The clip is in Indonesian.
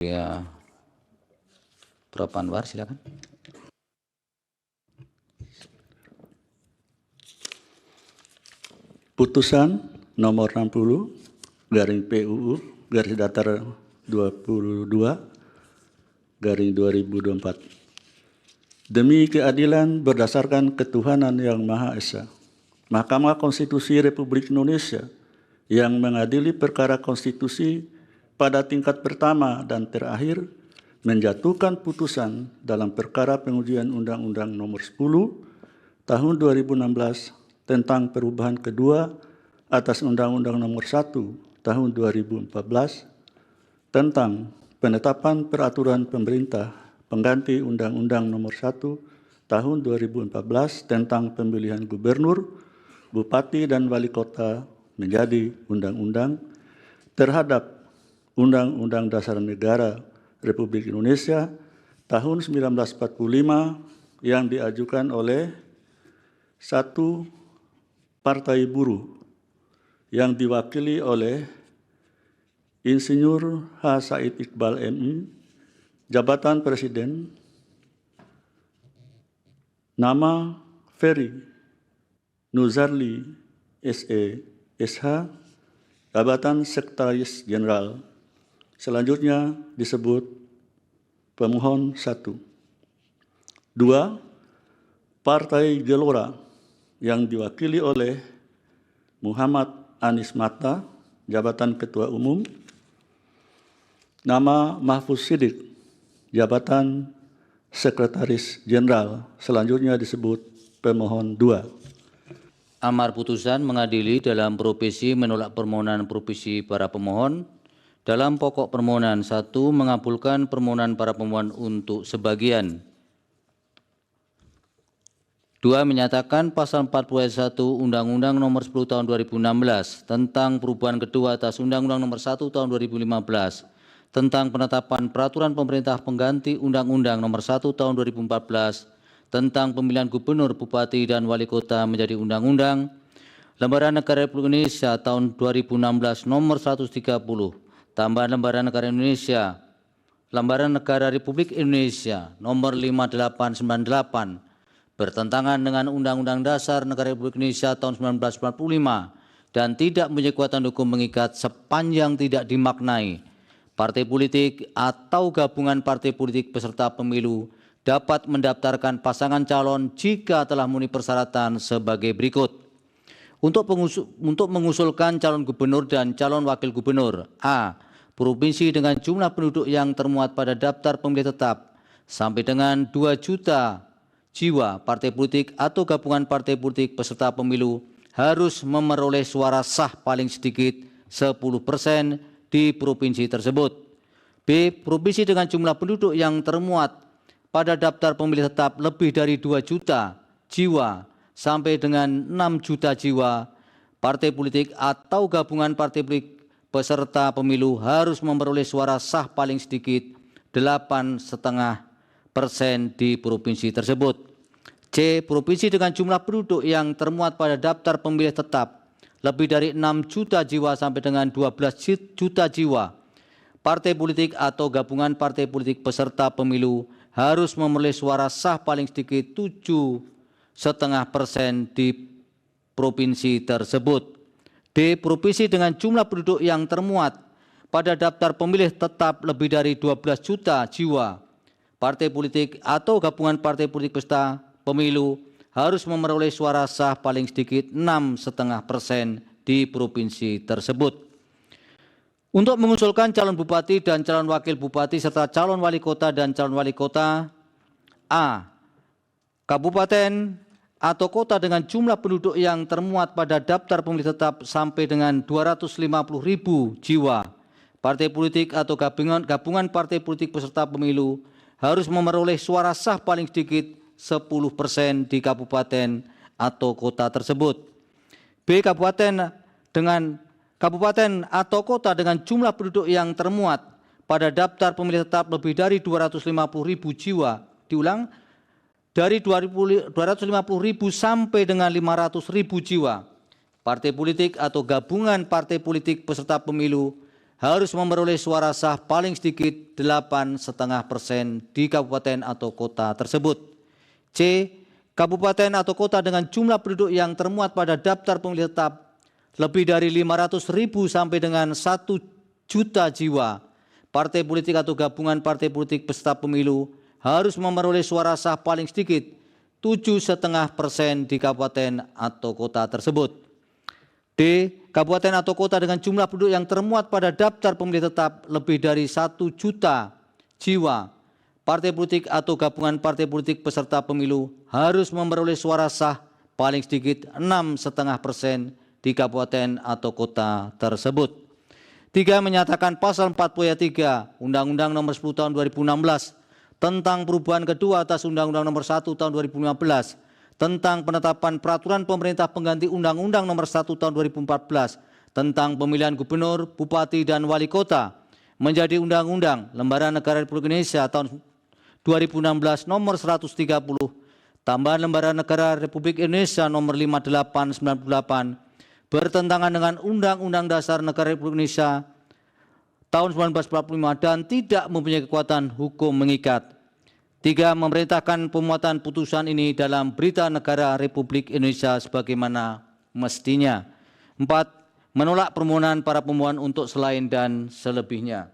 Ya, Prof. Anwar, silakan. Putusan nomor 60 garing PUU garis datar 22 garing 2024. Demi keadilan berdasarkan ketuhanan yang Maha Esa, Mahkamah Konstitusi Republik Indonesia yang mengadili perkara konstitusi pada tingkat pertama dan terakhir menjatuhkan putusan dalam perkara pengujian Undang-Undang Nomor 10 Tahun 2016 tentang perubahan kedua atas Undang-Undang Nomor 1 Tahun 2014 tentang penetapan peraturan pemerintah pengganti Undang-Undang Nomor 1 Tahun 2014 tentang pemilihan gubernur, bupati, dan wali kota menjadi undang-undang terhadap Undang-Undang Dasar Negara Republik Indonesia tahun 1945 yang diajukan oleh satu partai buruh yang diwakili oleh Insinyur H. Said Iqbal MI, jabatan Presiden, nama Ferry Nuzarli SE SH, jabatan Sekretaris Jenderal. Selanjutnya disebut pemohon 1. 2. Partai Gelora yang diwakili oleh Muhammad Anies Mata, jabatan Ketua Umum, nama Mahfuz Siddiq, jabatan Sekretaris Jenderal. Selanjutnya disebut pemohon 2. Amar putusan mengadili dalam provisi menolak permohonan provisi para pemohon. Dalam pokok permohonan 1 mengabulkan permohonan para pemohon untuk sebagian. 2 menyatakan pasal 40 ayat 1 Undang-Undang Nomor 10 Tahun 2016 tentang perubahan kedua atas Undang-Undang Nomor 1 Tahun 2015 tentang penetapan peraturan pemerintah pengganti Undang-Undang Nomor 1 Tahun 2014 tentang pemilihan gubernur, bupati, dan wali kota menjadi undang-undang. Lembaran Negara Republik Indonesia tahun 2016 Nomor 130 tambahan Lembaran Negara Indonesia, Lembaran Negara Republik Indonesia Nomor 5898 bertentangan dengan Undang-Undang Dasar Negara Republik Indonesia tahun 1945 dan tidak mempunyai kekuatan hukum mengikat sepanjang tidak dimaknai. Partai politik atau gabungan partai politik peserta pemilu dapat mendaftarkan pasangan calon jika telah memenuhi persyaratan sebagai berikut. Untuk mengusulkan calon gubernur dan calon wakil gubernur, A. Provinsi dengan jumlah penduduk yang termuat pada daftar pemilih tetap sampai dengan 2 juta jiwa, partai politik atau gabungan partai politik peserta pemilu harus memperoleh suara sah paling sedikit 10% di provinsi tersebut. B. Provinsi dengan jumlah penduduk yang termuat pada daftar pemilih tetap lebih dari 2 juta jiwa sampai dengan 6 juta jiwa, partai politik atau gabungan partai politik peserta pemilu harus memperoleh suara sah paling sedikit 8,5% di provinsi tersebut. C. Provinsi dengan jumlah penduduk yang termuat pada daftar pemilih tetap lebih dari 6 juta jiwa sampai dengan 12 juta jiwa, partai politik atau gabungan partai politik peserta pemilu harus memperoleh suara sah paling sedikit 7,5% di provinsi tersebut. D. Provinsi dengan jumlah penduduk yang termuat pada daftar pemilih tetap lebih dari 12 juta jiwa, partai politik atau gabungan partai politik peserta pemilu harus memperoleh suara sah paling sedikit 6,5% di provinsi tersebut. Untuk mengusulkan calon bupati dan calon wakil bupati serta calon wali kota dan calon wali kota, A. Kabupaten atau kota dengan jumlah penduduk yang termuat pada daftar pemilih tetap sampai dengan 250.000 jiwa, partai politik atau gabungan partai politik peserta pemilu harus memperoleh suara sah paling sedikit 10% di kabupaten atau kota tersebut. B. Kabupaten atau kota dengan jumlah penduduk yang termuat pada daftar pemilih tetap lebih dari 250.000 jiwa. Diulang, dari 250.000 sampai dengan 500.000 jiwa. Partai politik atau gabungan partai politik peserta pemilu harus memperoleh suara sah paling sedikit 8,5% di kabupaten atau kota tersebut. C. Kabupaten atau kota dengan jumlah penduduk yang termuat pada daftar pemilih tetap lebih dari 500.000 sampai dengan 1 juta jiwa. Partai politik atau gabungan partai politik peserta pemilu harus memperoleh suara sah paling sedikit 7,5% di kabupaten atau kota tersebut. D. Kabupaten atau kota dengan jumlah penduduk yang termuat pada daftar pemilih tetap lebih dari 1 juta jiwa. Partai politik atau gabungan partai politik peserta pemilu harus memperoleh suara sah paling sedikit 6,5% di kabupaten atau kota tersebut. 3. Menyatakan pasal 40 ayat 3 Undang-Undang Nomor 10 Tahun 2016 tentang perubahan kedua atas Undang-Undang Nomor 1 Tahun 2015 tentang penetapan peraturan pemerintah pengganti Undang-Undang Nomor 1 Tahun 2014 tentang pemilihan gubernur, bupati, dan wali kota menjadi Undang-Undang Lembaran Negara Republik Indonesia tahun 2016 Nomor 130, tambahan Lembaran Negara Republik Indonesia Nomor 5898 bertentangan dengan Undang-Undang Dasar Negara Republik Indonesia tahun 1945 dan tidak mempunyai kekuatan hukum mengikat. 3. Memerintahkan pemuatan putusan ini dalam Berita Negara Republik Indonesia sebagaimana mestinya. 4. Menolak permohonan para pemohon untuk selain dan selebihnya.